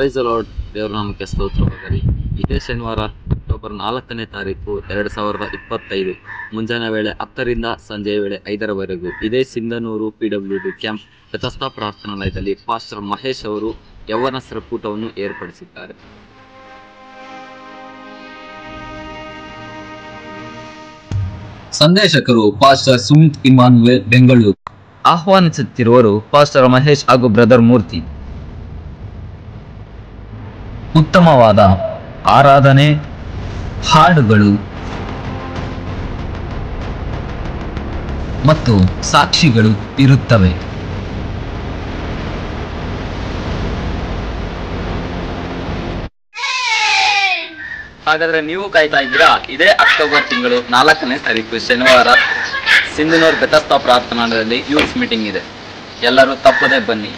Price lord. ದೇವರ ನಾಮಕ್ಕೆ ಸ್ತೋತ್ರವಾಗಲಿ. ಇದೇ ಶನಿವಾರ ಅಕ್ಟೋಬರ್ 4ನೇ ತಾರೀಕು 2025 ಮುಂಜಾನೆ ವೇಳೆ 10ರಿಂದ ಸಂಜೆಯ ವೇಳೆ 5ರವರೆಗೂ ಇದೇ ಸಿಂಧನೂರು PWD ಕ್ಯಾಂಪ್ ಬೆಥೆಸ್ಡಾ ಪ್ರಾರ್ಥನಾಲಯದಲ್ಲಿ ಪಾಸ್ಟರ್ ಮಹೇಶ್ ಅವರು ಯೌವನಸ್ಥರ ಕೂಟವನ್ನು ಏರ್ಪಡಿಸಿದ್ದಾರೆ. ಸಂದೇಶಕರು ಪಾಸ್ಟರ್ ಸುಮಿತ್ ಇಮಾನುವೇಲ್, ಬೆಂಗಳೂರು. ಆಹ್ವಾನಿಸುತ್ತಿರುವರು ಪಾಸ್ಟರ್ ಮಹೇಶ್ ಹಾಗೂ ಬ್ರದರ್ ಮೂರ್ತಿ. ಉತ್ತಮವಾದ ಆರಾಧನೆ, ಹಾಡುಗಳು ಮತ್ತು ಸಾಕ್ಷಿಗಳು ಇರುತ್ತವೆ. ಹಾಗಾದ್ರೆ ನೀವು ಕಾಯ್ತಾ ಇದ್ದೀರಾ? ಇದೇ ಅಕ್ಟೋಬರ್ ತಿಂಗಳು 4ನೇ ತಾರೀಕು ಶನಿವಾರ ಸಿಂಧನೂರು ಬೆಥೆಸ್ಡಾ ಪ್ರಾರ್ಥನಾಲಯದಲ್ಲಿ ಯೂತ್ ಮೀಟಿಂಗ್ ಇದೆ. ಎಲ್ಲರೂ ತಪ್ಪದೆ ಬನ್ನಿ.